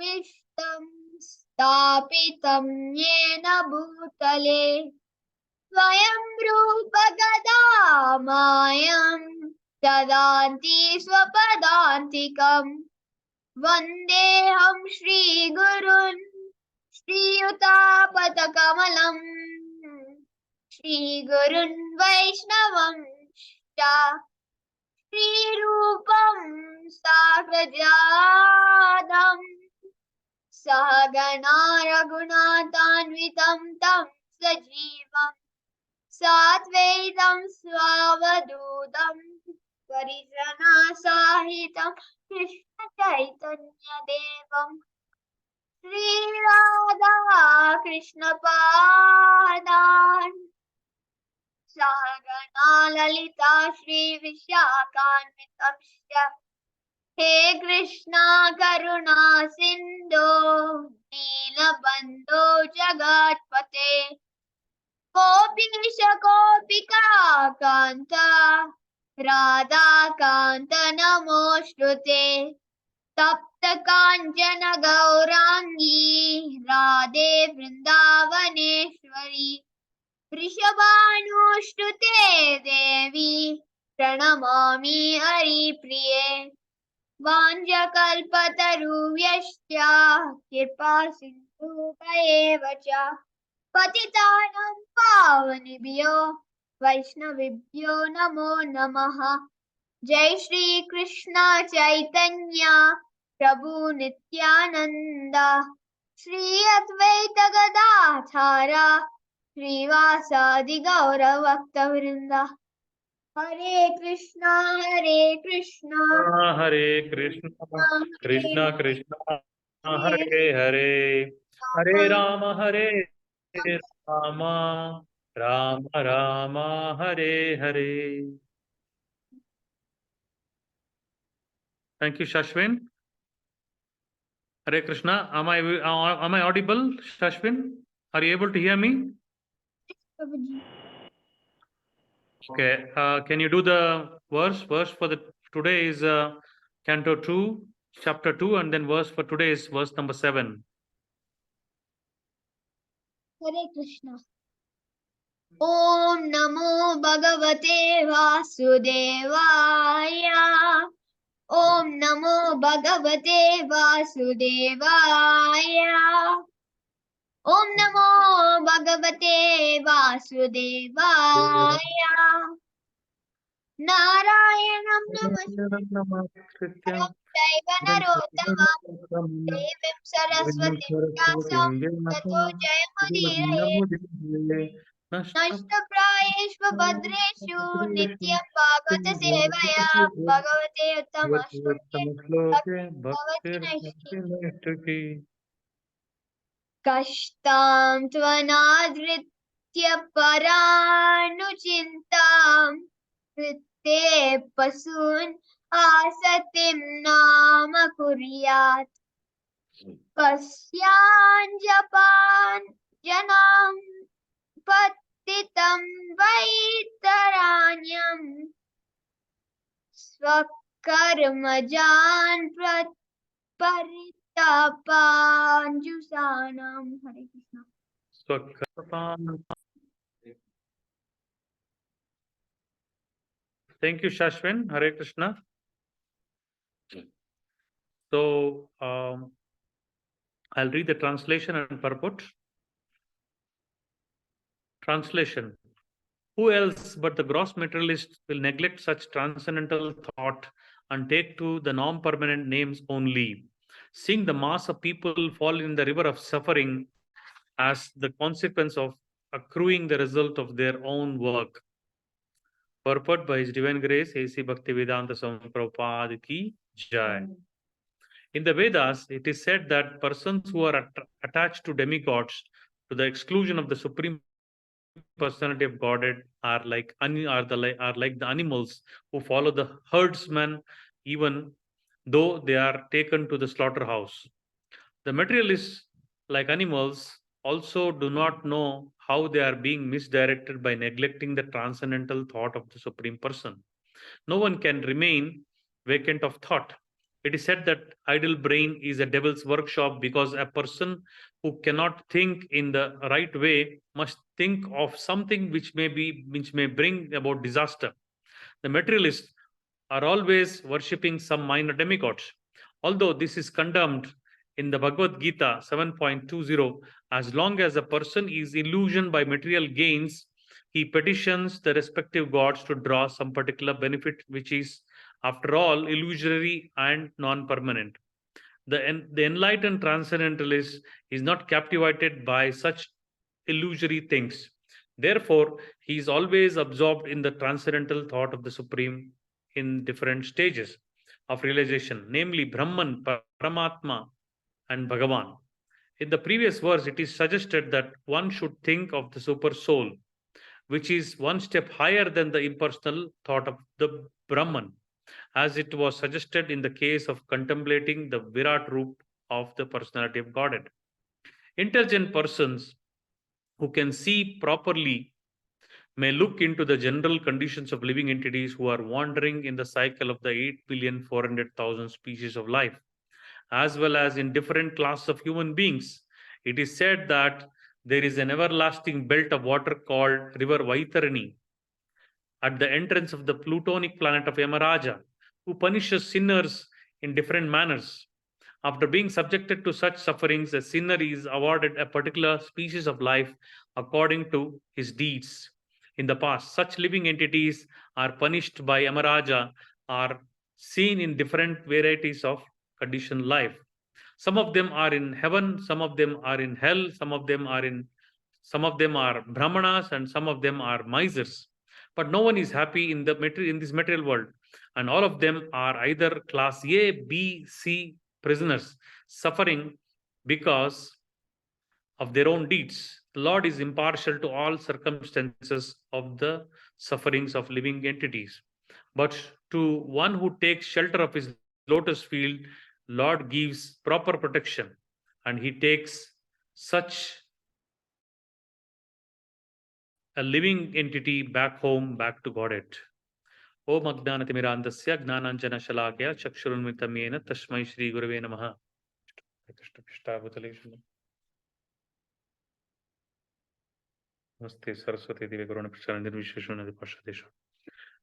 विष्टं स्थापितं येन भूतले स्वयं रूप कदा मायं ददाति स्वपदान्तिकम् वन्देऽहं श्रीगुरुन् श्रीयुतापदकमलम् श्रीगुरुन् वैष्णवंश्च श्रीरूपं साग्रजातम् सहगणा रघुनाथान्वितं तं सजीवम् साद्वैतं स्वावधूतं परिजनसहितं कृष्णचैतन्यदेवम् श्रीराधा कृष्णपादान् सहगणा ललिता श्रीविशाखान्वितंश्च हे कृष्णा करुणा सिन्धो दीनबन्धो जगत्पते गोपीश गोपिका कान्त राधाकान्त नमोऽस्तुते तप्त काञ्चन गौराङ्गी राधे वृन्दावनेश्वरी वृषभानुस्तुते देवी प्रणमामि हरिप्रिये वाञ्छकल्पतरुभ्यश्च कृपा सिन्धुभ्येव च पतितानां पावनेभ्यो वैष्णवेभ्यो नमो नमः जय श्री कृष्ण चैतन्य प्रभु नित्यानंद श्री अद्वैत गदाधर श्रीवासादि गौर भक्तवृंद हरे कृष्णा हरे Krishna Krishna Krishna Hare Hare Hare Ram Ram Ram Hare Hare. Thank you, Shashwin. Hare Krishna. Am I audible, Shashwin? Are you able to hear me? Okay. Can you do the verse? Verse for the today is Canto 2, Chapter 2, and then verse for today is verse number 7. हरे कृष्णा ओम नमो भगवते वासुदेवाय ओम नमो भगवते वासुदेवाय ओम नमो भगवते वासुदेवाय नारायणं नमस्कृत्य नरोत्तमं देवीं सरस्वतीं व्यासं ततो जयमुदीरये नष्टप्रायेषु भद्रेषु नित्यं भागवत सेवया भगवते उत्तमश्लोके भवति नैष्ठिकी कष्टां त्वनादृत्य परानुचिन्तां कृते पशून् आसतिं नाम कुर्यात् कस्याञ्जपान् जनां पतितं वैतराण्यं स्वकर्मजान् परितापाञ्जुषाणां हरे Krishna Thank you, Shashwin. Hare Krishna. So, I'll read the translation and purport. Translation. Who else but the gross materialist will neglect such transcendental thought and take to the non-permanent names only, seeing the mass of people fall in the river of suffering as the consequence of accruing the result of their own work. Purport by His Divine Grace, A.C. Bhaktivedanta Swami Prabhupada Ki Jai. In the Vedas, it is said that persons who are attached to demigods to the exclusion of the Supreme Personality of Godhead are like the animals who follow the herdsman, even though they are taken to the slaughterhouse. The materialists, like animals, also do not know how they are being misdirected by neglecting the transcendental thought of the Supreme Person. No one can remain vacant of thought. It is said that idle brain is a devil's workshop because a person who cannot think in the right way must think of something which may bring about disaster. The materialists are always worshipping some minor demigods. Although this is condemned in the Bhagavad Gita 7.20, as long as a person is illusioned by material gains, he petitions the respective gods to draw some particular benefit, which is, after all, illusory and non permanent. The enlightened transcendentalist is not captivated by such illusory things. Therefore, he is always absorbed in the transcendental thought of the Supreme in different stages of realization, namely Brahman, Paramatma, and Bhagavan. In the previous verse, it is suggested that one should think of the super soul, which is one step higher than the impersonal thought of the Brahman, as it was suggested in the case of contemplating the Virat root of the personality of Godhead. Intelligent persons who can see properly may look into the general conditions of living entities who are wandering in the cycle of the 8,400,000 species of life, as well as in different classes of human beings. It is said that there is an everlasting belt of water called River Vaitarani at the entrance of the plutonic planet of Yamaraja, who punishes sinners in different manners. After being subjected to such sufferings, a sinner is awarded a particular species of life according to his deeds. In the past, such living entities are punished by Yamaraja, are seen in different varieties of conditioned life. Some of them are in heaven, some of them are in hell, some of them are brahmanas, and some of them are misers. But no one is happy in this material world, and all of them are either class A, B, C prisoners, suffering because of their own deeds. The Lord is impartial to all circumstances of the sufferings of living entities. But to one who takes shelter of his lotus field, Lord gives proper protection, and he takes such a living entity back home, back to Godhead. Om Ajnanatimirandasya Gnananjana Shalakya Chakshurunmitam Yena Tasmai Shri Gurave Namaha. नमस्ते सरस्वती देवी गुरुण प्रचार निर्विशेषण निर्पाशदेश.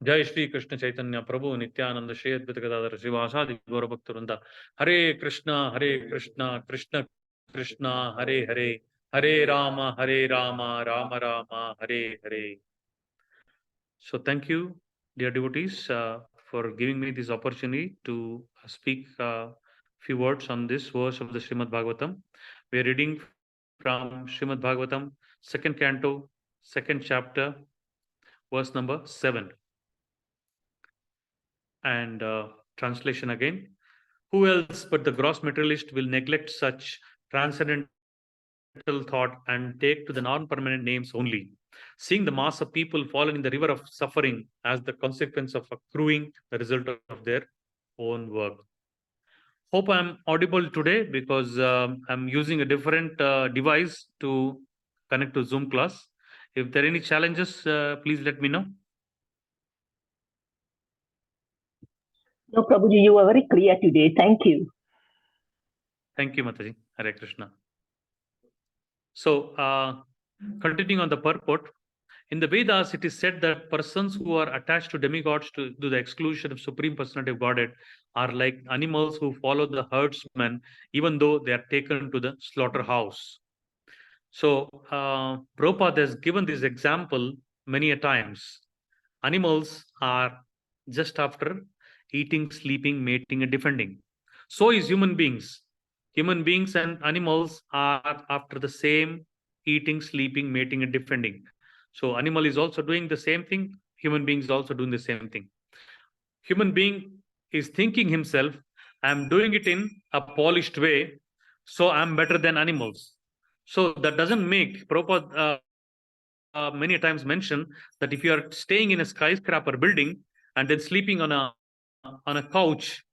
जय श्री कृष्ण चैतन्य प्रभु नित्यानंद श्री अद्वैत गदाधर श्रीवासादि गौर भक्त वृंदा. हरे कृष्ण कृष्ण कृष्ण हरे हरे, हरे Ram Ram Ram Hare Hare. So thank you, dear devotees, for giving me this opportunity to speak a few words on this verse of the Srimad Bhagavatam. We are reading from Srimad Bhagavatam, second canto, second chapter, verse number 7. And translation again. Who else but the gross materialist will neglect such transcendental thought and take to the non-permanent names only, seeing the mass of people fallen in the river of suffering as the consequence of accruing the result of their own work. Hope I'm audible today because I'm using a different device to connect to Zoom class. If there are any challenges, please let me know. No, Prabhuji, you were very clear today. Thank you. Thank you, Mataji. Hare Krishna. So, continuing on the purport, in the Vedas, it is said that persons who are attached to demigods to the exclusion of Supreme Personality of Godhead are like animals who follow the herdsman, even though they are taken to the slaughterhouse. So, Prabhupada has given this example many a times. Animals are just after eating, sleeping, mating, and defending. So is human beings. Human beings and animals are after the same eating, sleeping, mating, and defending. So animal is also doing the same thing. Human being is also doing the same thing. Human being is thinking himself, I'm doing it in a polished way, so I'm better than animals. So that doesn't make Prabhupada many times mention that if you are staying in a skyscraper building and then sleeping on a couch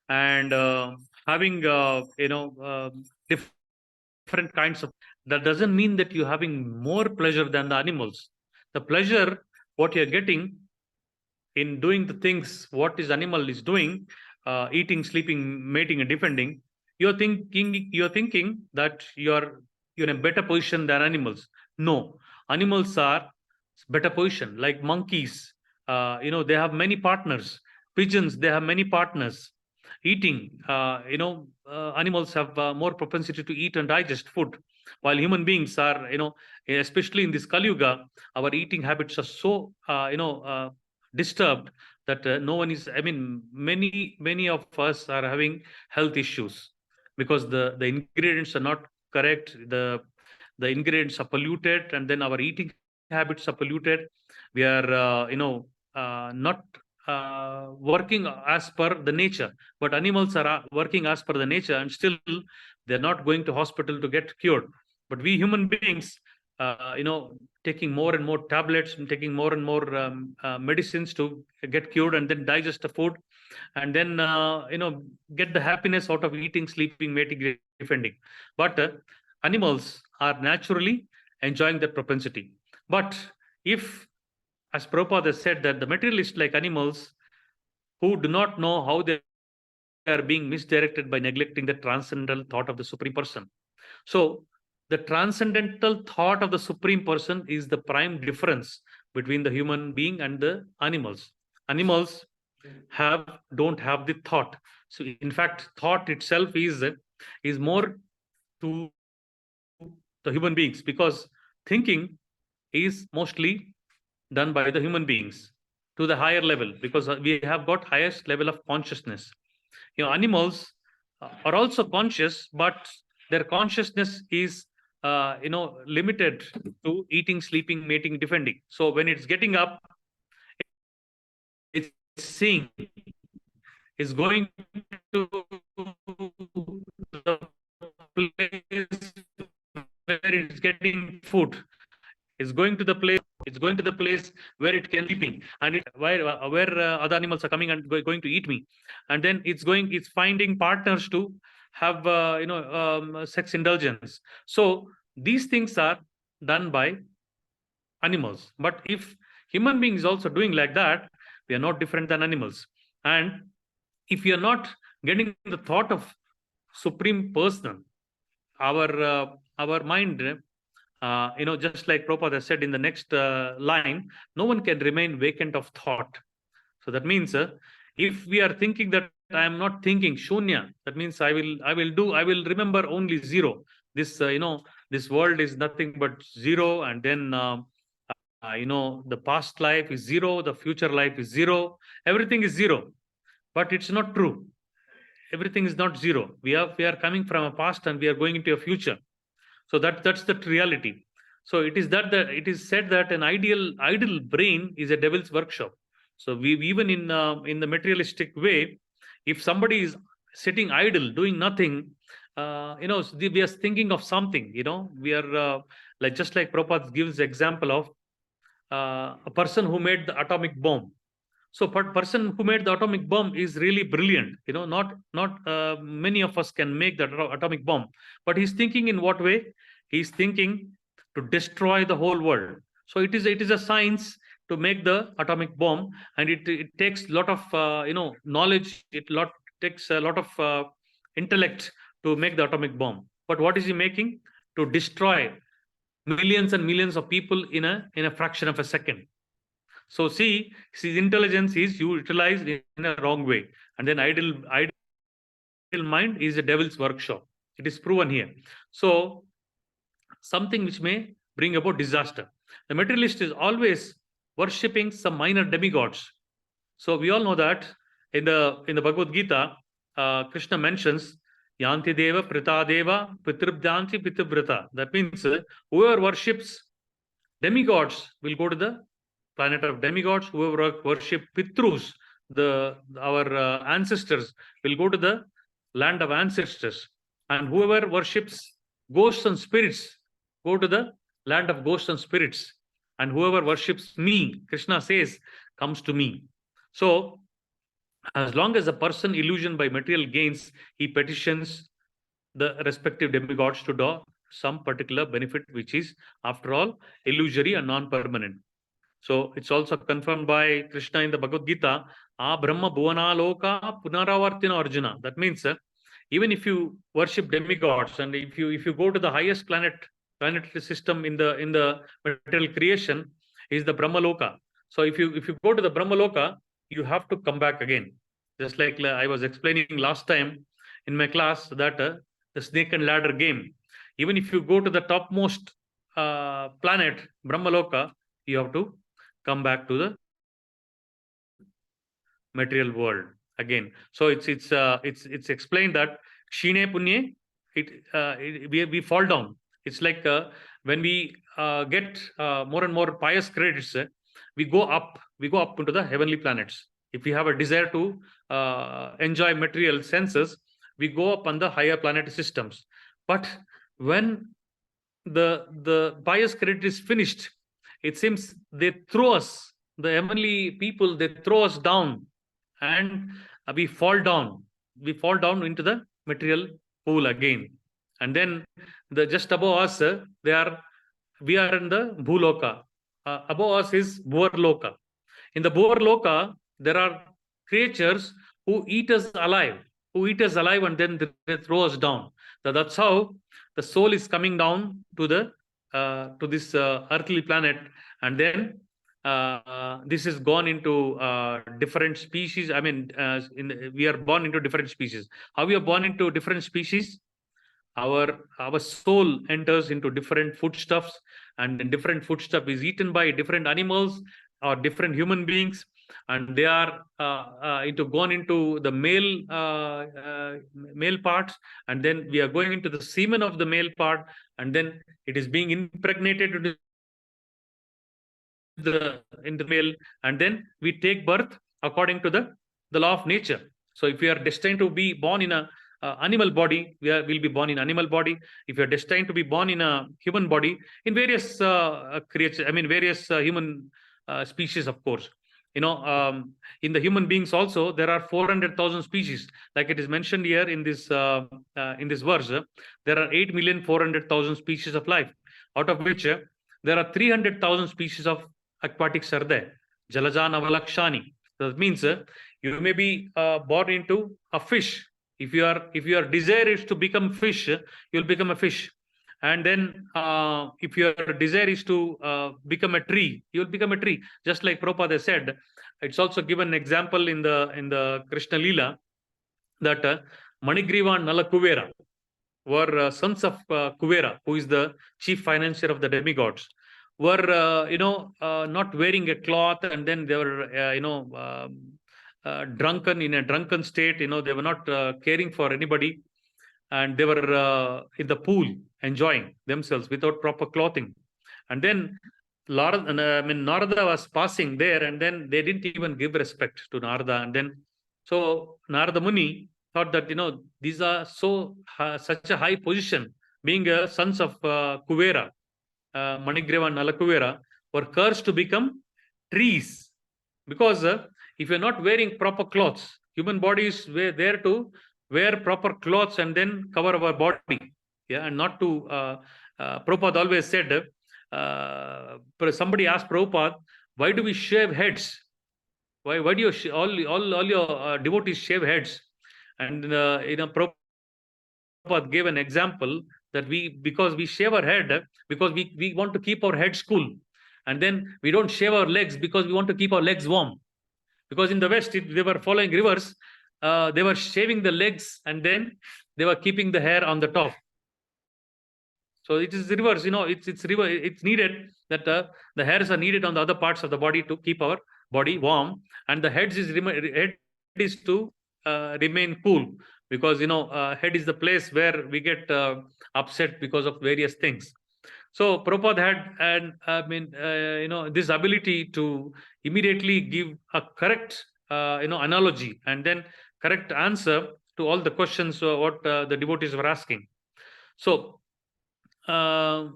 and having different kinds of, that doesn't mean that you're having more pleasure than the animals. The pleasure what you're getting in doing the things what this animal is doing, eating, sleeping, mating, and defending, you're thinking that you're in a better position than animals. No, animals are better position. Like monkeys, they have many partners. Pigeons, they have many partners. Eating, animals have more propensity to eat and digest food, while human beings are, especially in this Kali Yuga, our eating habits are so, disturbed that no one is. I mean, many of us are having health issues because the ingredients are not correct. The ingredients are polluted, and then our eating habits are polluted. We are, not working as per the nature, but animals are working as per the nature, and still they're not going to hospital to get cured. But we human beings, taking more and more tablets and taking more and more medicines to get cured and then digest the food, and then get the happiness out of eating, sleeping, mating, defending. But animals are naturally enjoying that propensity. But if, as Prabhupada has said, that the materialists like animals who do not know how they are being misdirected by neglecting the transcendental thought of the Supreme Person. So the transcendental thought of the Supreme Person is the prime difference between the human being and the animals. Animals don't have the thought. So in fact, thought itself is more to the human beings, because thinking is mostly done by the human beings to the higher level, because we have got highest level of consciousness. Animals are also conscious, but their consciousness is limited to eating, sleeping, mating, defending. So when it's getting up, it's seeing, is going to the place where it's getting food, is going to the place where it can sleeping, and where other animals are coming and going to eat me, and then it's finding partners to have sex indulgence. So these things are done by animals. But if human beings also doing like that, we are not different than animals. And if you are not getting the thought of Supreme Person, our mind, just like Prabhupada said in the next line, no one can remain vacant of thought. So that means if we are thinking that I am not thinking shunya, that means I will remember only zero. This this world is nothing but zero, and then the past life is zero, the future life is zero, everything is zero. But it's not true. Everything is not zero. We are coming from a past and we are going into a future. So that's the reality. So it is it is said that an idle brain is a devil's workshop. So we even in the materialistic way, if somebody is sitting idle, doing nothing, we are thinking of something. We are like, just like Prabhupada gives the example of a person who made the atomic bomb. So person who made the atomic bomb is really brilliant. Not many of us can make the atomic bomb, but he's thinking in what way? He's thinking to destroy the whole world. So it is a science to make the atomic bomb, and it takes a lot of knowledge. Takes a lot of intellect to make the atomic bomb. But what is he making? To destroy millions and millions of people in a fraction of a second. So see, his intelligence is utilized in a wrong way, and then idle mind is a devil's workshop. It is proven here. So something which may bring about disaster. The materialist is always worshipping some minor demigods. So we all know that in the Bhagavad Gita, Krishna mentions Yanti Deva, Prita Deva, Pitribdyanti, Pitivrata. That means whoever worships demigods will go to the planet of demigods. Whoever worship Pitrus, our ancestors, will go to the land of ancestors. And whoever worships ghosts and spirits, go to the land of ghosts and spirits. And whoever worships me, Krishna says, comes to me. So as long as a person illusioned by material gains, he petitions the respective demigods to do some particular benefit, which is, after all, illusory and non-permanent. So it's also confirmed by Krishna in the Bhagavad Gita, A Brahma Bhuvana Loka Punaravartina Arjuna. That means even if you worship demigods and if you go to the highest planetary system in the material creation is the Brahma Loka. So if you go to the Brahma Loka, you have to come back again. Just like I was explaining last time in my class that the snake and ladder game. Even if you go to the topmost planet, Brahmaloka, you have to come back to the material world again. So it's explained that Shine Punye, we fall down. It's like when we get more and more pious credits, we go up into the heavenly planets. If we have a desire to enjoy material senses, we go up on the higher planetary systems. But when the pious credit is finished, it seems they throw us, the heavenly people, they throw us down, and we fall down into the material pool again. And then the just above us, we are in the Bhuloka. Above us is Bhuvarloka. In the Bhuvarloka, there are creatures who eat us alive, and then they throw us down. So that's how the soul is coming down to this earthly planet, and then this is gone into different species. I mean, we are born into different species. How we are born into different species? Our soul enters into different foodstuffs, and different foodstuff is eaten by different animals or different human beings, and they are gone into the male parts, and then we are going into the semen of the male part, and then it is being impregnated into the male, and then we take birth according to the law of nature. So if we are destined to be born in a animal body, we'll be born in animal body. If you're destined to be born in a human body, in various creatures, I mean various human species, of course. In the human beings also, there are 400,000 species. Like it is mentioned here in this verse, there are 8,400,000 species of life, out of which there are 300,000 species of aquatics are there. Jalajan avalakshani. That means you may be born into a fish. If your desire is to become fish, you'll become a fish. And then if your desire is to become a tree, you'll become a tree. Just like Prabhupada said, it's also given an example in the Krishna Leela that Manigriva and Nala Kuvera were sons of Kuvera, who is the chief financier of the demigods, were not wearing a cloth, and then they were drunken, in a drunken state. They were not caring for anybody, and they were in the pool enjoying themselves without proper clothing. And then Narada was passing there, and then they didn't even give respect to Narada. And then so Narada Muni thought that these are such a high position, being sons of Kuvera, Manigreva and Nalakuvera, were cursed to become trees, because if you're not wearing proper clothes, human body is there to wear proper clothes and then cover our body, and not to. Prabhupada always said. Somebody asked Prabhupada, why do we shave heads? Why do you all your devotees shave heads? And Prabhupada gave an example that because we shave our head because we want to keep our heads cool, and then we don't shave our legs because we want to keep our legs warm. Because in the West, they were following rivers, they were shaving the legs and then they were keeping the hair on the top. So it is reverse, it's needed that the hairs are needed on the other parts of the body to keep our body warm, and the head is to remain cool, because head is the place where we get upset because of various things. So Prabhupada had this ability to immediately give a correct analogy and then correct answer to all the questions what the devotees were asking. So the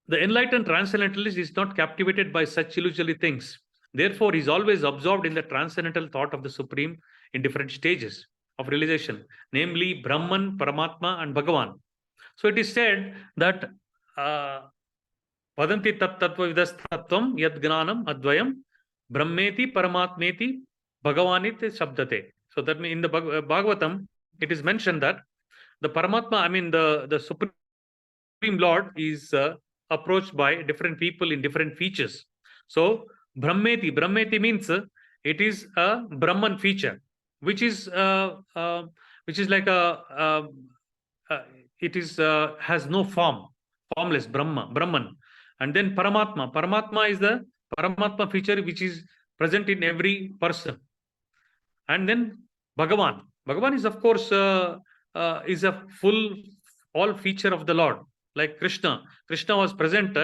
enlightened transcendentalist is not captivated by such illusory things. Therefore, he is always absorbed in the transcendental thought of the Supreme in different stages of realization, namely Brahman, Paramatma, and Bhagavan. So it is said that Vadanti tat tattva vidastatvam yad gnanam advayam brahmeti paramatmeti bhagavanit shabdate. So that means in the Bhagavatam, it is mentioned that the Paramatma, I mean the Supreme Lord is approached by different people in different features. So Brahmeti means it is a Brahman feature, which is like it is has no form, formless Brahman. And then Paramatma is the Paramatma feature which is present in every person. And then Bhagavan is of course is a full all feature of the Lord. Like Krishna was present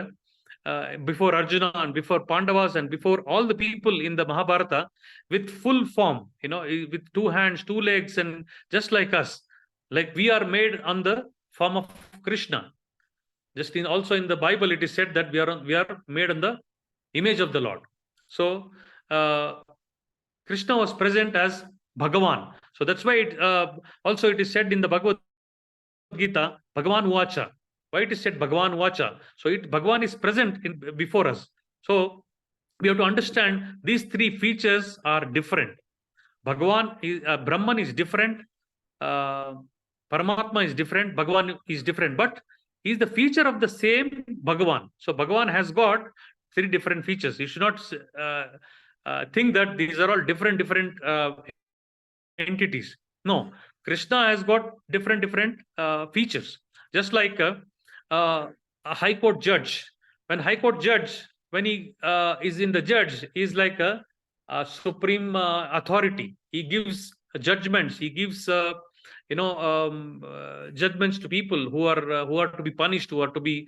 before Arjuna and before Pandavas and before all the people in the Mahabharata with full form, with 2 hands, 2 legs, and just like us. Like we are made on the form of Krishna. Just also in the Bible, it is said that we are made on the image of the Lord. So Krishna was present as Bhagavan. So that's why also it is said in the Bhagavad Gita, Bhagavan Vacha. Why it is said Bhagavan Vacha? So Bhagavan is present before us. So we have to understand these 3 features are different. Bhagavan is Brahman is different, Paramatma is different, Bhagavan is different, but he is the feature of the same Bhagavan. So Bhagavan has got 3 different features. You should not think that these are all different entities. No, Krishna has got different features. Just like a high court judge. When high court judge, when he is in the judge, he is like a supreme authority. He gives judgments. He gives judgments to people who are to be punished, who are to be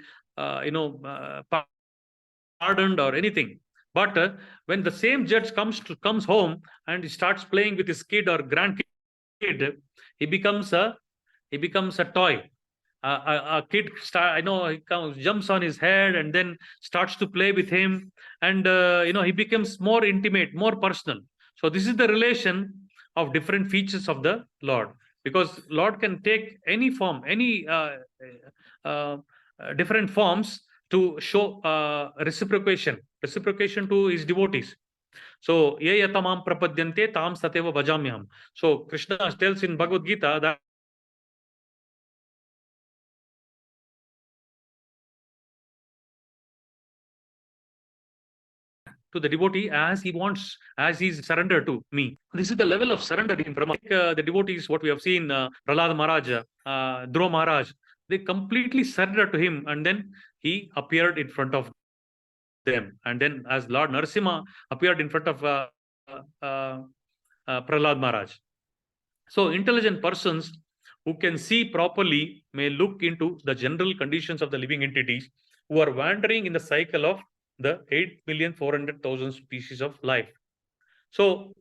pardoned or anything. But when the same judge comes home and he starts playing with his kid or grandkid, he becomes a toy. A kid jumps on his head and then starts to play with him, and he becomes more intimate, more personal. So this is the relation of different features of the Lord, because Lord can take any form, any different forms to show reciprocation to his devotees. So ye yatamam prapadyante tam sateva bhajamyam. So Krishna tells in Bhagavad Gita that to the devotee as he wants, as he's surrendered to me. This is the level of surrender in Brahma. The devotees, what we have seen, Prahlad Maharaj, Dhruva Maharaj, they completely surrendered to him, and then he appeared in front of them. And then as Lord Narasimha appeared in front of Prahlad Maharaj. So intelligent persons who can see properly may look into the general conditions of the living entities who are wandering in the cycle of the 8,400,000 species of life. So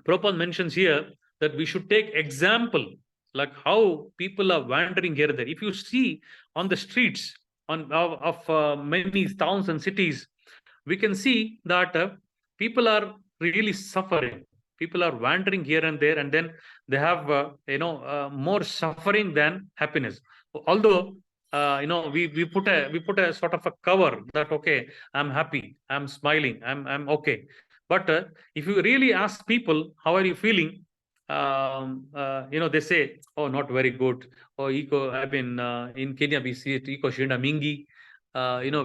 Prabhupada mentions here that we should take example, like how people are wandering here and there. If you see on the streets of many towns and cities, we can see that people are really suffering. People are wandering here and there, and then they have more suffering than happiness. Although we put a sort of a cover that okay, I'm happy, I'm smiling, I'm okay. But if you really ask people how are you feeling, they say, oh, not very good. Or I've been in Kenya, we see it, iko shinda mingi.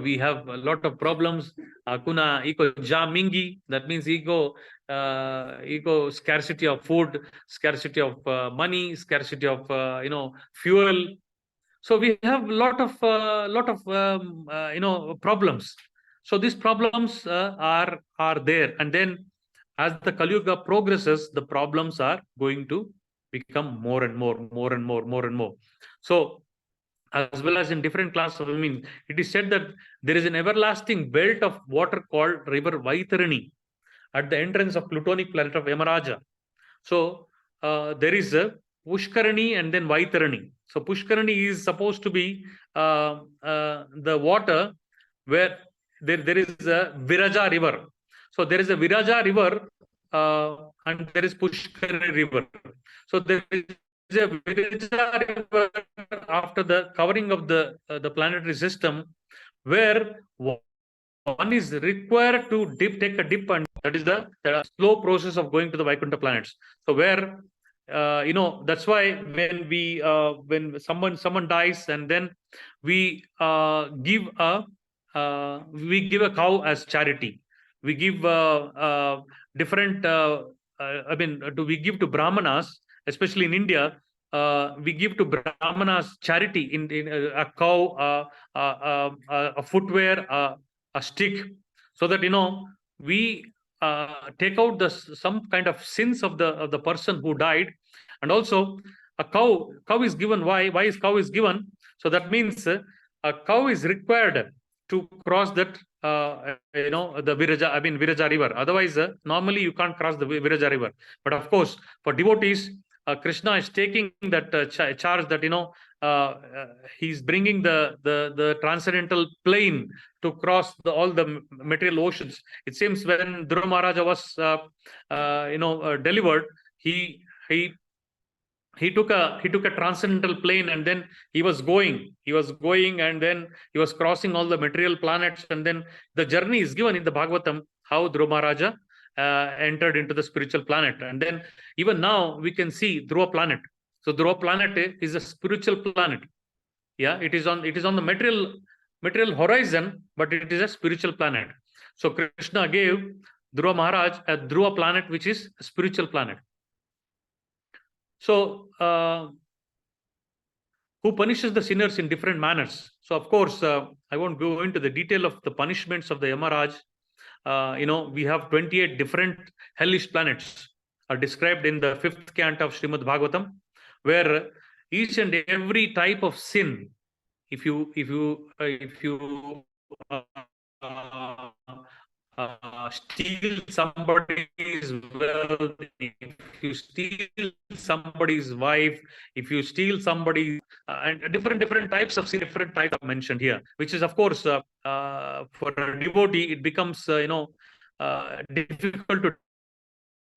We have a lot of problems. Kuna iko ja mingi. That means ego scarcity of food, scarcity of money, scarcity of fuel. So we have a lot of problems. So these problems are there, and then as the Kali Yuga progresses, the problems are going to become more and more. So as well as in different classes, it is said that there is an everlasting belt of water called River Vaitarani at the entrance of plutonic planet of Yamaraja. So there is a Pushkarani and then Vaitarani. So Pushkarani is supposed to be the water where there is a Viraja river. So there is a Viraja river and there is Pushkarani river. So there is a Viraja river after the covering of the planetary system. where one is required to take a dip, and that is the slow process of going to the Vaikuntha planets. So where that's why when someone dies, and then we give a cow as charity. We give different. We give to brahmanas, especially in India. We give to brahmanas charity in a cow, a footwear, a stick, so that we take out some kind of sins of the person who died. And also a cow is given. Why is cow is given? So that means a cow is required to cross that the Viraja river. Otherwise normally you can't cross the Viraja river. But of course, for devotees, Krishna is taking that charge, that he's bringing the transcendental plane to cross all the material oceans. It seems when Dhruva Maharaja was delivered, he took a transcendental plane, and then he was going, and then he was crossing all the material planets, and then the journey is given in the Bhagavatam, how Dhruva Maharaja entered into the spiritual planet. And then even now we can see Dhruva planet. So Dhruva planet is a spiritual planet. Yeah, it is on the material horizon, but it is a spiritual planet. So Krishna gave Dhruva Maharaj a Dhruva planet, which is a spiritual planet. So who punishes the sinners in different manners? So of course, I won't go into the detail of the punishments of the Yamaraj. We have 28 different hellish planets are described in the 5th canto of Srimad Bhagavatam, where each and every type of sin, if you steal somebody's wealth, if you steal somebody's wife, if you steal somebody, and different types of sin, different types are mentioned here, which is of course for a devotee it becomes difficult to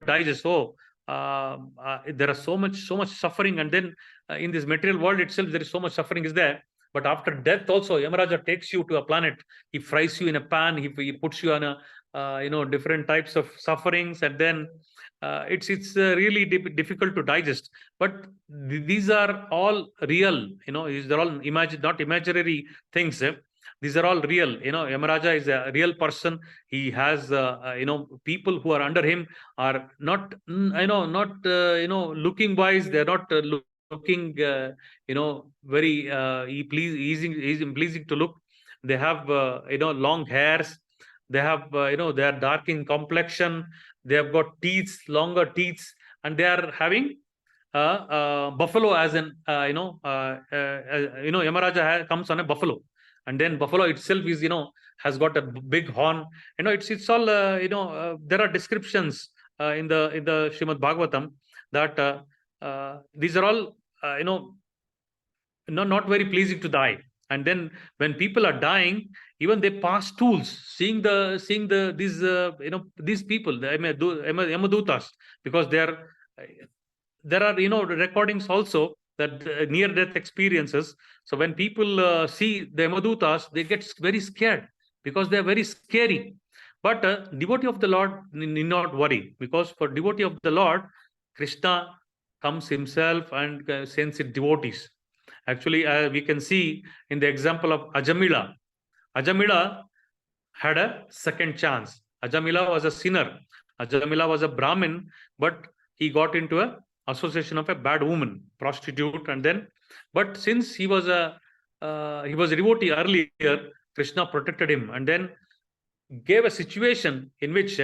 digest. So there are so much suffering, and then in this material world itself there is so much suffering is there. But after death also, Yamaraja takes you to a planet. He fries you in a pan. He puts you on a different types of sufferings, and then it's really difficult to digest. But these are all real. These are all not imaginary things. These are all real. Yamaraja is a real person. He has people who are under him are not looking wise. They're not looking very pleasing to look. They have long hairs. They have they are dark in complexion. They have got teeth, longer teeth, and they are having buffalo as an Yamaraja comes on a buffalo, and then buffalo itself is has got a big horn. It's all there are descriptions in the Srimad Bhagavatam that these are all not very pleasing to die. And then when people are dying, even they pass tools, seeing these people, the Yamadutas, because there are recordings also that near death experiences. So when people see the Yamadutas, they get very scared because they are very scary. But devotee of the Lord need not worry, because for devotee of the Lord, Krishna comes himself and sends it devotees. Actually, we can see in the example of Ajamila. Ajamila had a second chance. Ajamila was a sinner. Ajamila was a Brahmin, but he got into a association of a bad woman, prostitute, and then, but since he was a devotee earlier, Krishna protected him, and then gave a situation in which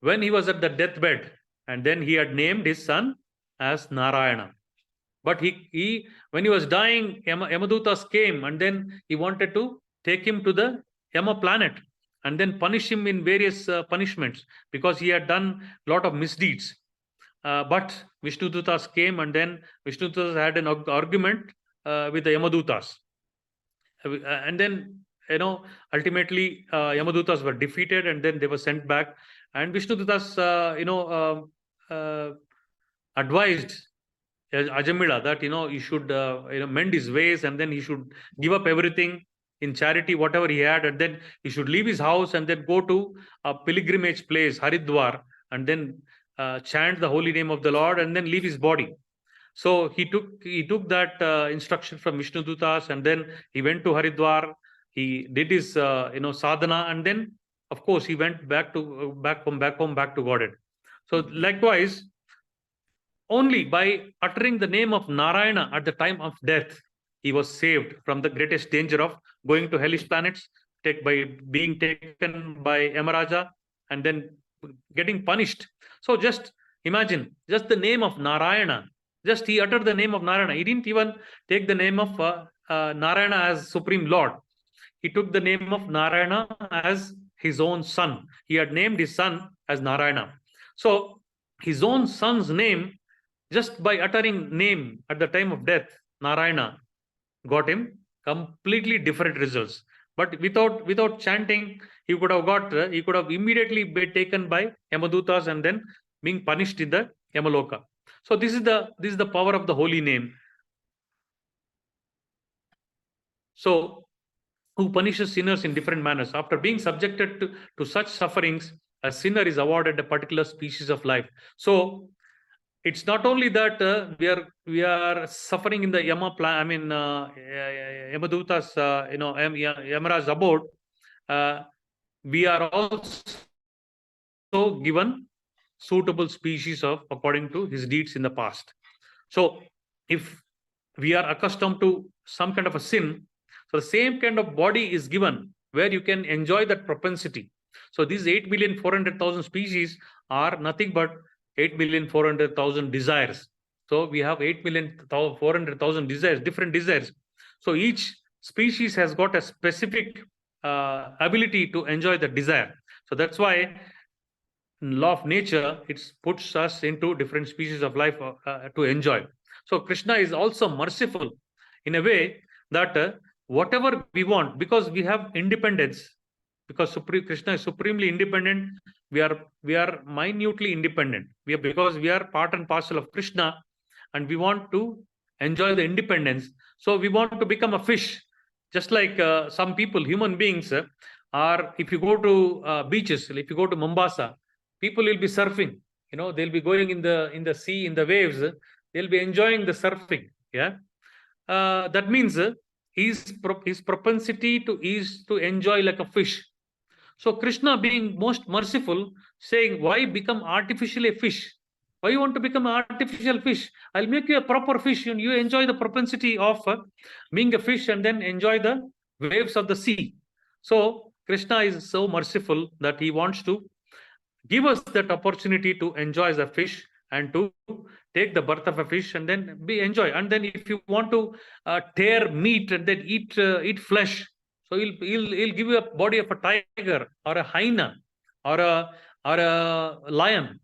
when he was at the deathbed, and then he had named his son as Narayana. But he when he was dying, Yamadutas came, and then he wanted to take him to the Yama planet and then punish him in various punishments, because he had done a lot of misdeeds. But Vishnudutas came, and then Vishnudutas had an argument with the Yamadutas. And then, ultimately Yamadutas were defeated, and then they were sent back. And Vishnudutas, advised Ajamila that he should mend his ways, and then he should give up everything in charity, whatever he had, and then he should leave his house and then go to a pilgrimage place, Haridwar, and then chant the holy name of the Lord and then leave his body. So he took that instruction from Vishnu Dutas, and then he went to Haridwar. He did his sadhana, and then of course he went back to back home back to Godhead. So likewise, only by uttering the name of Narayana at the time of death, he was saved from the greatest danger of going to hellish planets, by being taken by Yamaraja and then getting punished. So just imagine, just the name of Narayana, just he uttered the name of Narayana. He didn't even take the name of Narayana as Supreme Lord. He took the name of Narayana as his own son. He had named his son as Narayana. So his own son's name, just by uttering name at the time of death, Narayana, got him completely different results. But without chanting, he could have immediately been taken by Yamadutas and then being punished in the Yamaloka. So this is the power of the holy name. So who punishes sinners in different manners. After being subjected to such sufferings, a sinner is awarded a particular species of life. So it's not only that we are suffering in the Yamaduta's Yamaraj's abode. We are also given suitable species of according to his deeds in the past. So if we are accustomed to some kind of a sin, so the same kind of body is given where you can enjoy that propensity. So these 8,400,000 species are nothing but 8,400,000 desires. So we have 8,400,000 desires, different desires. So each species has got a specific ability to enjoy the desire. So that's why in law of nature, it puts us into different species of life to enjoy. So Krishna is also merciful in a way that whatever we want, because we have independence, because Krishna is supremely independent, we are minutely independent. Because we are part and parcel of Krishna, and we want to enjoy the independence. So we want to become a fish, just like some people, human beings, are. If you go to beaches, if you go to Mombasa, people will be surfing. They'll be going in the sea, in the waves. They'll be enjoying the surfing. Yeah, that means his propensity is to enjoy like a fish. So Krishna, being most merciful, saying, why become artificially a fish? Why you want to become an artificial fish? I'll make you a proper fish, and you enjoy the propensity of being a fish and then enjoy the waves of the sea. So Krishna is so merciful that he wants to give us that opportunity to enjoy the fish and to take the birth of a fish and then enjoy. And then if you want to tear meat and then eat flesh, so he'll give you a body of a tiger or a hyena or a lion,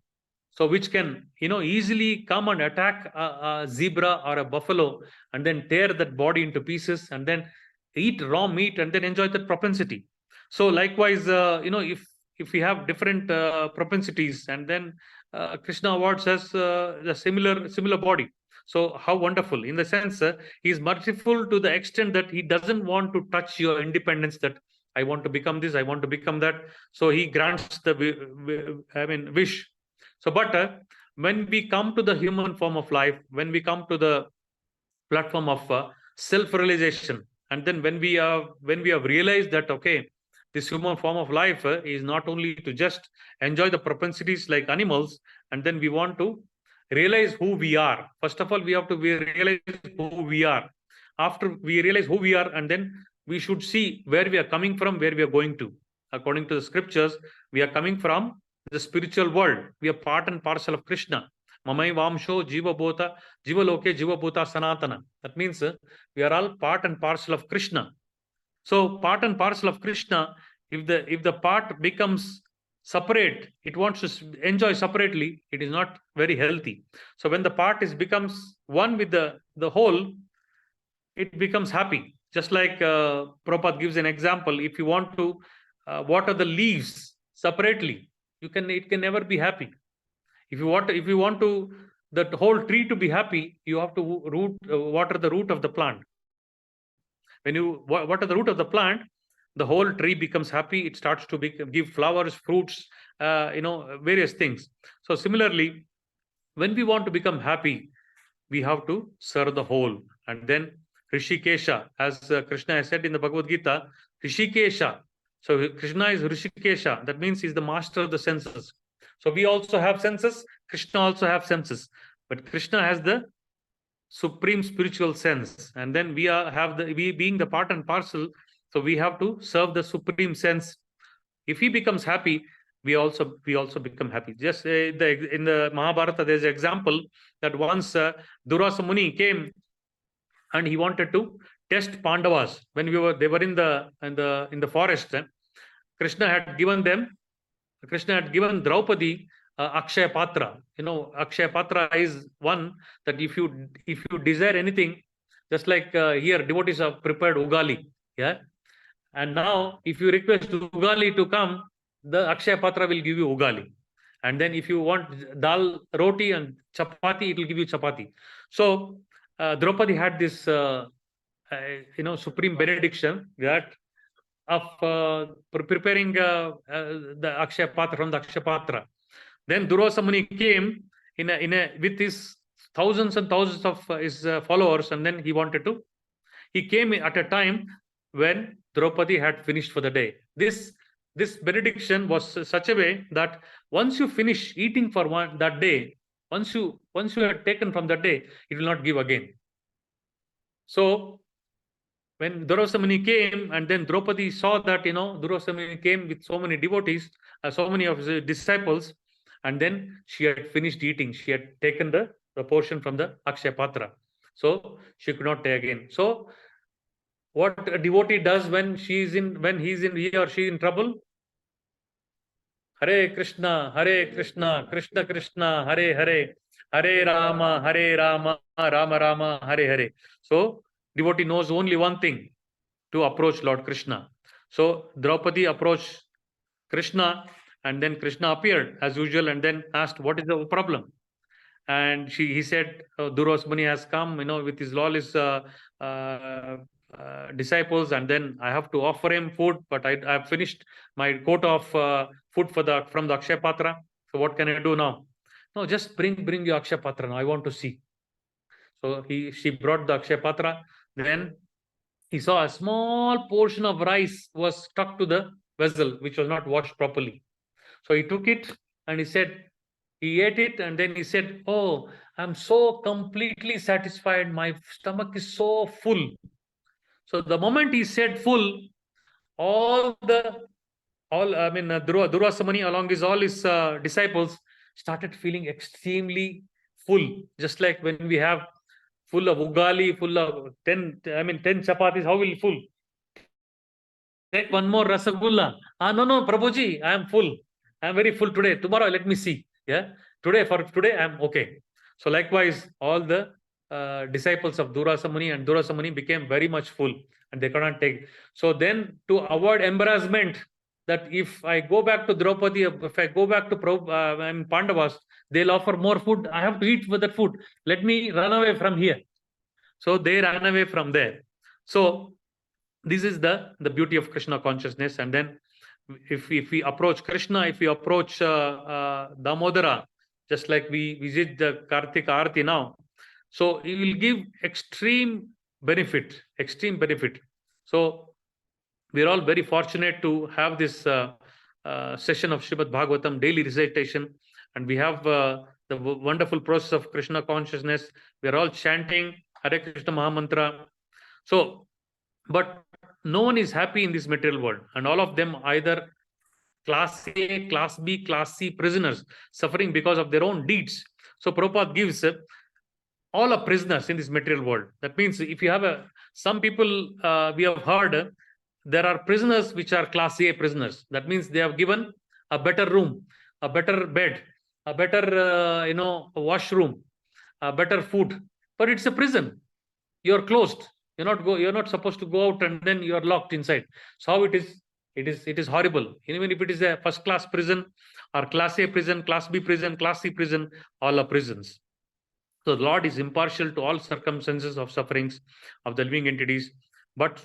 so which can easily come and attack a zebra or a buffalo and then tear that body into pieces and then eat raw meat and then enjoy that propensity. So likewise, if we have different propensities, and then Krishna awards us the similar body. So how wonderful, in the sense he is merciful to the extent that he doesn't want to touch your independence, that I want to become this, I want to become that. So he grants the wish. So but when we come to the human form of life, when we come to the platform of self-realization, and then when we have realized that, okay, this human form of life is not only to just enjoy the propensities like animals, and then we want to realize who we are. First of all, we have to realize who we are. After we realize who we are, and then we should see where we are coming from, where we are going to. According to the scriptures, we are coming from the spiritual world. We are part and parcel of Krishna. Mamai Vamsho Jiva Bhota, Jiva Loke Jiva Bhota Sanatana. That means we are all part and parcel of Krishna. So part and parcel of Krishna, if the part becomes separate, it wants to enjoy separately, it is not very healthy. So when the part becomes one with the whole, it becomes happy. Just like Prabhupada gives an example, if you want to water the leaves separately, it can never be happy. If you want to that whole tree to be happy, you have to water the root of the plant. When you water the root of the plant, the whole tree becomes happy. It starts to give flowers, fruits, various things. So similarly, when we want to become happy, we have to serve the whole. And then Rishikesha, as Krishna has said in the Bhagavad Gita, Rishikesha. So Krishna is Rishikesha. That means he's the master of the senses. So we also have senses. Krishna also have senses. But Krishna has the supreme spiritual sense. And then we being the part and parcel. So we have to serve the supreme sense. If he becomes happy, we also become happy. Just in the Mahabharata, there's an example that once Durvasa Muni came and he wanted to test Pandavas when they were in the forest. Krishna had given Draupadi Akshaya Patra. Akshaya Patra is one that if you desire anything, just like here devotees have prepared Ugali, yeah. And now, if you request Ugali to come, the Akshaya Patra will give you Ugali. And then if you want dal, roti and chapati, it will give you chapati. So, Draupadi had this, supreme benediction that of preparing the Akshaya Patra from the Akshaya Patra. Then Durvasa Muni came with his thousands and thousands of his followers, and then he came at a time when Draupadi had finished for the day. This benediction was such a way that once you finish eating for that day, once you had taken from that day, it will not give again. So when Durvasa Muni came, and then Draupadi saw that Durvasa Muni came with so many devotees, so many of his disciples, and then she had finished eating. She had taken the portion from the Akshaya Patra, so she could not take again. So what a devotee does when he or she in trouble? Hare Krishna, Krishna Krishna, Hare Hare, Hare Rama, Rama Rama, Hare Hare. So devotee knows only one thing: to approach Lord Krishna. So Draupadi approached Krishna, and then Krishna appeared as usual, and then asked, "What is the problem?" And he said, Durvasa Muni has come, with his lawless disciples, and then I have to offer him food, but I have finished my quota of food from the Akshaya Patra. So what can I do now? No, just bring your Akshaya Patra now. I want to see. So she brought the Akshaya Patra. Then he saw a small portion of rice was stuck to the vessel, which was not washed properly. So he took it and he ate it, and then he said, "Oh, I'm so completely satisfied. My stomach is so full." So the moment he said full, Durvasa Muni along with all his disciples started feeling extremely full, just like when we have full of ugali, full of 10 chapatis, how will full? Take one more rasagulla. No, Prabhuji, I am full. I am very full today. Tomorrow, let me see. Yeah. Today, I am okay. So likewise, all the disciples of Durvasa Muni and Durvasa Muni became very much full, and they cannot take. So then, to avoid embarrassment, that if I go back to Draupadi, if I go back to Pandavas, they'll offer more food. I have to eat with that food. Let me run away from here. So they ran away from there. So this is the beauty of Krishna consciousness. And then if we approach Krishna, if we approach Damodara, just like we visit the Kartika Aarti now, so it will give extreme benefit. So we are all very fortunate to have this session of Srimad Bhagavatam daily recitation, and we have the wonderful process of Krishna consciousness. We are all chanting Hare Krishna Mahamantra. So, but no one is happy in this material world, and all of them either class A, class B, class C prisoners, suffering because of their own deeds. So Prabhupada gives all are prisoners in this material world. That means if you have some people we have heard, there are prisoners which are class A prisoners. That means they have given a better room, a better bed, a better washroom, a better food, but it's a prison. You're closed. You're not supposed to go out, and then you're locked inside. So how it is? It is horrible. Even if it is a first class prison or class A prison, class B prison, class C prison, all are prisons. So the Lord is impartial to all circumstances of sufferings of the living entities. But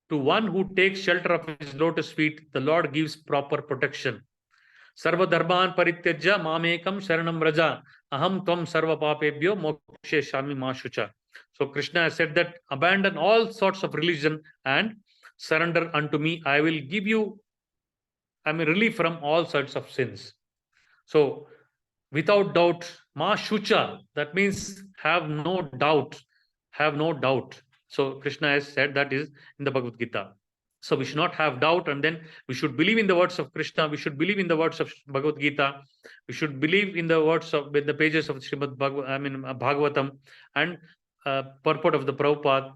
to one who takes shelter of his lotus feet, the Lord gives proper protection. Sarva dharman parityajya mamekam sharanam raja aham tvam sarva papebhyo mokshe shami mashucha. So Krishna has said that abandon all sorts of religion and surrender unto me. I will give you, relief from all sorts of sins. So without doubt, ma shucha, that means have no doubt, have no doubt. So Krishna has said that is in the Bhagavad Gita. So we should not have doubt, and then we should believe in the words of Krishna. We should believe in the words of Bhagavad Gita. We should believe in the words of the pages of Srimad Bhagavatam and purport of the Prabhupada.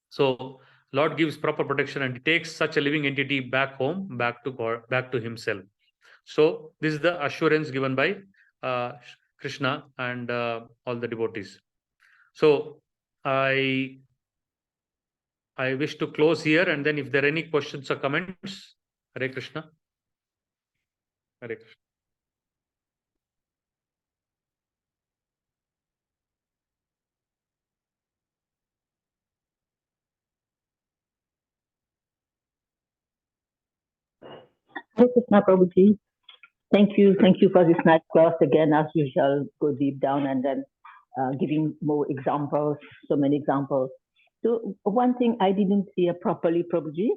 So Lord gives proper protection, and he takes such a living entity back home, back to God, back to himself. So this is the assurance given by Krishna and all the devotees. So I wish to close here, and then if there are any questions or comments, Hare Krishna. Hare Krishna. Hare Krishna, Prabhuji. Thank you for this nice class again. As usual, go deep down and then giving more examples, so many examples. So one thing I didn't hear properly, Prabhuji,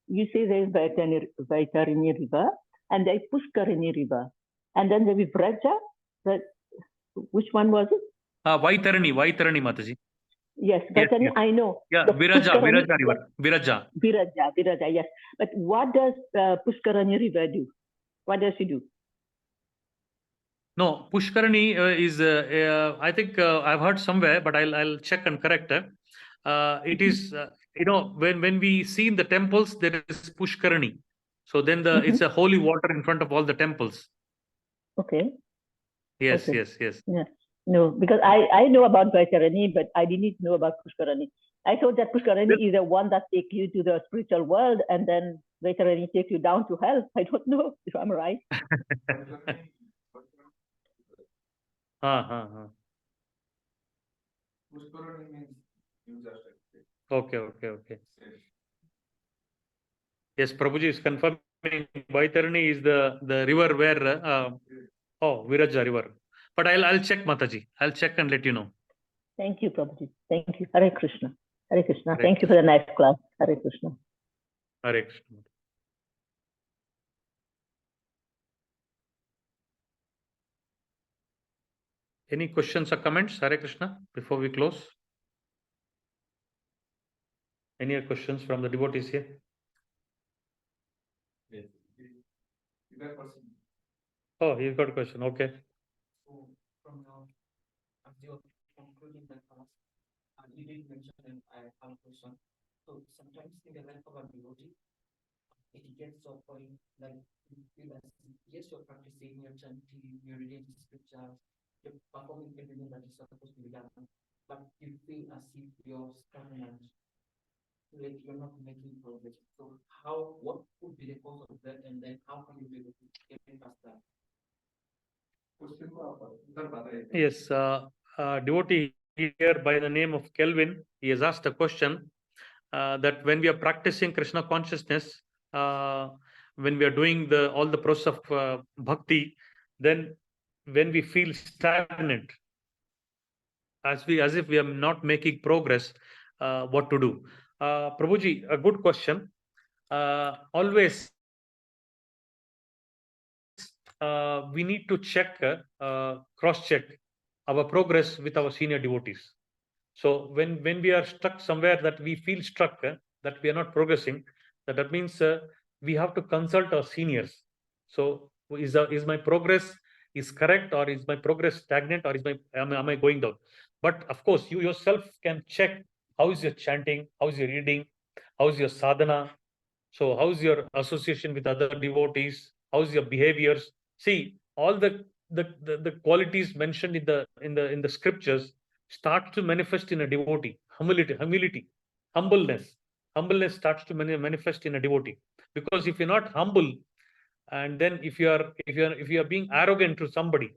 you say there is Vaitarini River and there is Pushkarini River, and then there is Vraja. Which one was it? Vaitarini Mataji. Yes, Vaitarini, yes. I know. Yeah, Viraja River. Viraja, yes. But what does Pushkarani River do? What does she do? No, Pushkarani is, I think I've heard somewhere, but I'll check and correct. It is, when we see in the temples, there is Pushkarani. So then it's a holy water in front of all the temples. Okay. Yes, okay. yes. Yeah. No, because I know about Vaisarani, but I didn't know about Pushkarani. I thought that Pushkarani is the one that takes you to the spiritual world, and then Vaisarani takes you down to hell. I don't know if I'm right. Okay. Yes, Prabhuji is confirming Vaitarani is the river where Viraja river. But I'll check, Mataji. I'll check and let you know. Thank you, Prabhuji. Thank you. Hare Krishna. Hare Krishna. Thank you for the nice class. Hare Krishna. Hare Krishna. Any questions or comments, Hare Krishna, before we close? Any other questions from the devotees here? Yes. You got a question? Oh, he's got a question. Okay. So, from as you're concluding the class, you did mention and I have a question. So, sometimes in the life of a devotee, it gets so point like you feel as yes, you're practicing, you're chanting, you're reading scriptures, you're performing everything that is supposed to be done, but you feel as if you're stagnant, like you're not making progress. So what would be the cause of that, and then how can you be able to get past that? Yes, devotee here by the name of Kelvin, he has asked a question that when we are practicing Krishna consciousness, when we are doing all the process of bhakti, then when we feel stagnant, as if we are not making progress, what to do? Prabhuji, a good question. Always we need to cross-check our progress with our senior devotees. So when we are stuck somewhere that we feel stuck, that we are not progressing, that means we have to consult our seniors. So is my progress is correct, or is my progress stagnant, or am I going down? But of course, you yourself can check how is your chanting, how is your reading, how is your sadhana. So how's your association with other devotees? How's your behaviors? See, all the qualities mentioned in the scriptures start to manifest in a devotee. Humility, humbleness. Humbleness starts to manifest in a devotee. Because if you're not humble, and then if you are being arrogant to somebody,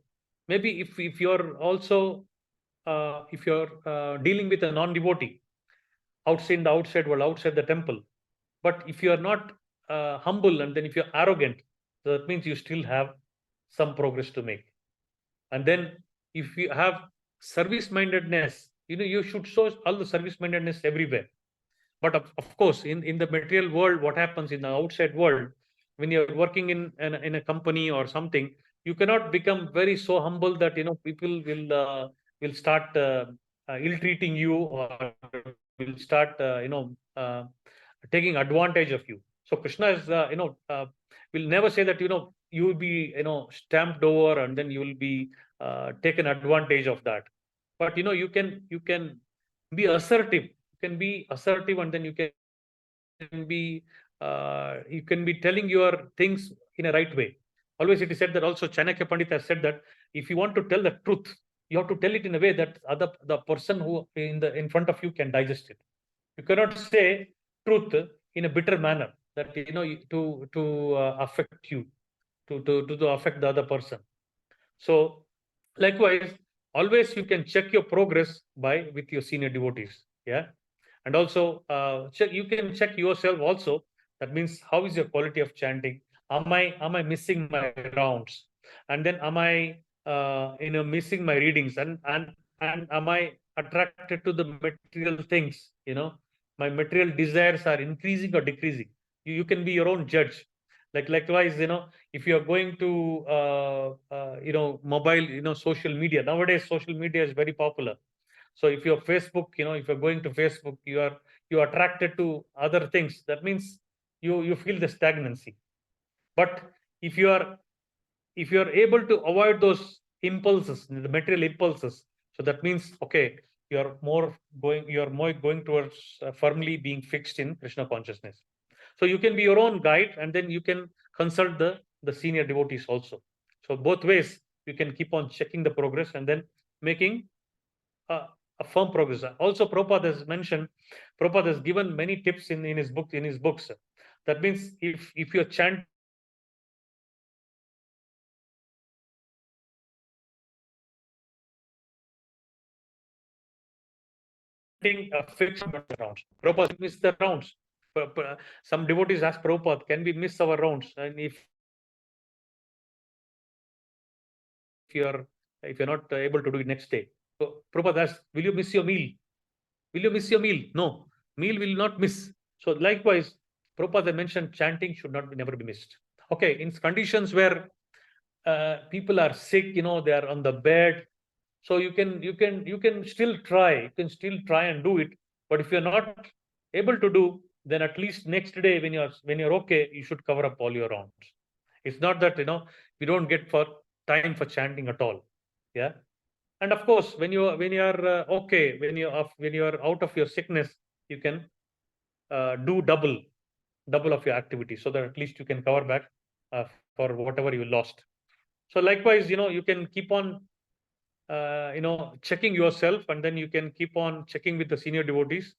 maybe if you're also if you're dealing with a non-devotee, outside the outside world, outside the temple. But if you are not humble, and then if you're arrogant, that means you still have some progress to make. And then if you have service mindedness, you should show all the service mindedness everywhere. But of course, in the material world, what happens in the outside world, when you're working in a company or something, you cannot become very so humble that people will start ill-treating you, or will start taking advantage of you. So Krishna is will never say that you will be stamped over, and then you will be taken advantage of that. But you can be assertive. You can be assertive, and then you can be telling your things in a right way. Always it is said that, also Chanakya Pandit has said that if you want to tell the truth, you have to tell it in a way that the person who in front of you can digest it. You cannot say truth in a bitter manner, that to affect you, to affect the other person. So likewise, always you can check your progress with your senior devotees. Yeah. And also you can check yourself also. That means, how is your quality of chanting? Am I missing my rounds? And then am I missing my readings? And am I attracted to the material things? My material desires are increasing or decreasing. You can be your own judge. Likewise, if you are going to mobile, social media nowadays, social media is very popular. So if you're Facebook, if you're going to Facebook, you're attracted to other things. That means you feel the stagnancy. But if you are able to avoid those impulses, the material impulses, so that means, okay, you're more going towards firmly being fixed in Krishna consciousness. So you can be your own guide, and then you can consult the senior devotees also. So both ways you can keep on checking the progress, and then making a firm progress. Also, Prabhupada has mentioned, Prabhupada has given many tips in his books. That means, if you're chanting a fixed rounds, Prabhupada miss the rounds. Some devotees ask Prabhupada, can we miss our rounds? And if you're not able to do it next day, so Prabhupada asks, will you miss your meal? Will you miss your meal? No, meal will not miss. So likewise, Prabhupada mentioned chanting should never be missed. Okay, in conditions where people are sick, they are on the bed, so you can still try. You can still try and do it. But if you're not able to do, then at least next day, when you're okay, you should cover up all your rounds. It's not that we don't get time for chanting at all. Yeah. And of course, when you're okay, when you're out of your sickness, you can do double of your activity, so that at least you can cover back for whatever you lost. So likewise, you can keep on checking yourself, and then you can keep on checking with the senior devotees.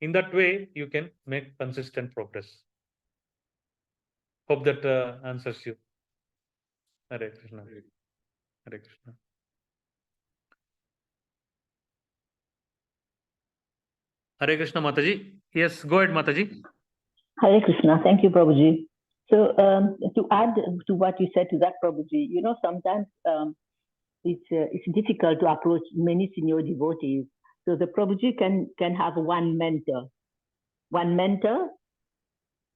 In that way, you can make consistent progress. Hope that answers you. Hare Krishna. Hare Krishna. Hare Krishna, Mataji. Yes, go ahead, Mataji. Hare Krishna. Thank you, Prabhuji. So to add to what you said to that, Prabhuji, sometimes it's difficult to approach many senior devotees. So the Prabhuji can have one mentor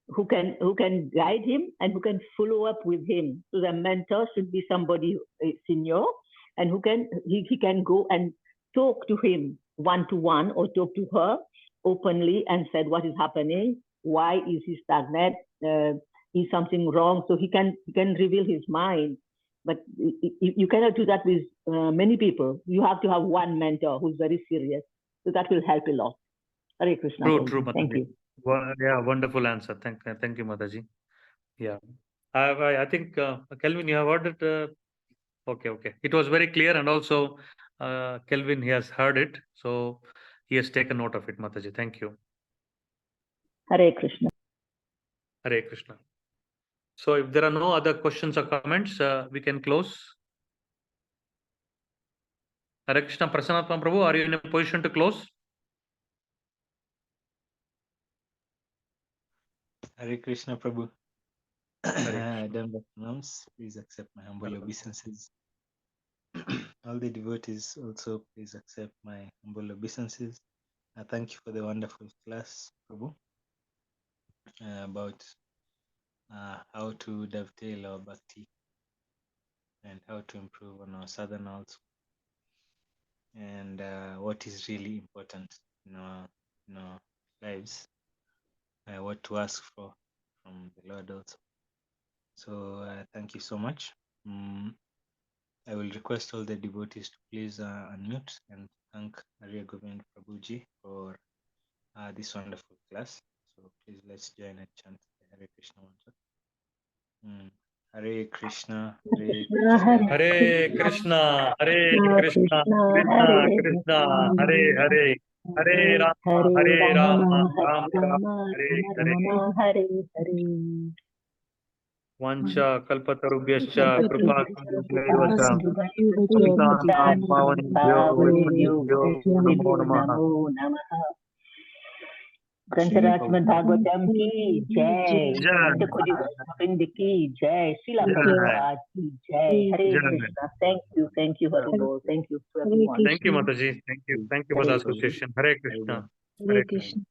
who can guide him and who can follow up with him. So the mentor should be somebody senior, and he can go and talk to him one-to-one, or talk to her openly and said what is happening, why is he stagnant, is something wrong, so he can reveal his mind. But you cannot do that with many people. You have to have one mentor who's very serious, so that will help a lot. Hare Krishna. True, Mataji. Thank you. Yeah, wonderful answer. Thank you, Mataji. Yeah, I think Kelvin, you have heard it. Okay. It was very clear, and also Kelvin, he has heard it, so he has taken note of it, Mataji. Thank you. Hare Krishna. Hare Krishna. So if there are no other questions or comments, we can close. Hare Krishna. Prasanatma Prabhu, are you in a position to close? Hare Krishna Prabhu. Hare Done the pronouns. Please accept my humble obeisances. All the devotees also please accept my humble obeisances. Thank you for the wonderful class, Prabhu, about how to dovetail our bhakti and how to improve on our sadhana also, and what is really important in our lives, what to ask for from the Lord also. So thank you so much. I will request all the devotees to please unmute and thank Arya Govinda Prabhuji for this wonderful class. So please let's join and chant the Hare Krishna mantra. Hare Krishna, Hare Krishna, Hare Krishna, Hare Krishna, Krishna Krishna, Hare Hare, Hare Rama, Rama Rama, Hare Hare. Hare Hare. Vancha kalpatarubhyascha kripa sindhubhyo cha Patitang patitanam pavanebhyo vaishnavebhyo namo namaha. Namo Namaha. Shri Grantharaj Bhagavatam ki jai, Jai, Sanat Govind ki jai, Srila Jai, Prabhupada ki jai. Hare Jai. Krishna. Thank you, Haribol. Thank you to everyone. Thank you, Mataji. Thank you for the Hare association. Hare Krishna. Hare Hare Krishna.